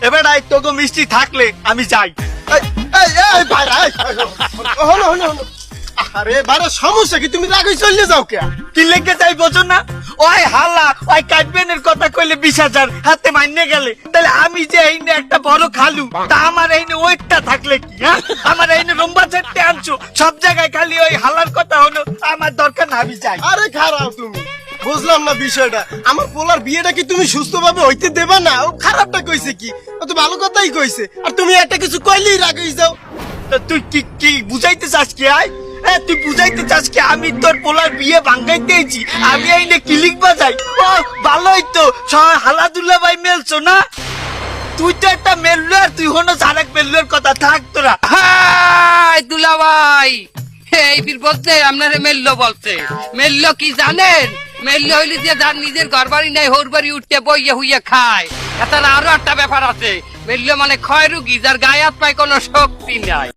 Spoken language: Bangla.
এবার তোকে মিষ্টি থাকলে আমি যাই। আরে বারে সমস্যা কি, তুমি রাগে চলে যাও কে? কি লেগে যাই বোঝো না? ওই হালা ওই কাটবেনের কথা কইলে 20,000 হাতে মাইনে গেলে, তাহলে আমি যে এইনে একটা বড় খালু, তা আমার এইনে ওইটা থাকলে কি? হ্যাঁ, আমার এইনে রম্বা চারটে আনছো, সব জায়গায় খালি ওই হালার কথা হলো। আমার দরকার না, আমি যাই। আরে খারাপ তুমি, বুঝলাম না বিষয়টা। আমার পোলার বিয়েটা কি তুমি সুস্থভাবে হইতে দেবা না? ও খারাপটা কইছে কি? ও তো ভালো কথাই কইছে, আর তুমি একটা কিছু কইলেই রাগে যাও। তা তুই কি কি বুঝাইতে চাস কি? আয় তুই বুঝাইতে চাস কি আমি তোর পোলার বিয়ে ভাঙ্গাইতেছি? আমি এইনে কিলিক বাজাই? ও ভালোই তো, হালাদুল্লাহ ভাই মেলছো না? তুই তো একটা মেললো, আর তুই হনো আরেক মেললোর কথা। থাক তোরা। হাই দুলাভাই, এই বীর বলতে আপনারে মেল্ল বলছে। মেল্ল কি জানেন? মেল্ল হইলে যে যার নিজের ঘর বাড়ি নাই, হোর বাড়ি উঠতে বইয়ে হুইয়ে খায়। এছাড়া আরো একটা ব্যাপার আছে, মেল্ল মানে ক্ষয় রুগী, যার গায়ে হাত পায় কোনো শক্তি নাই।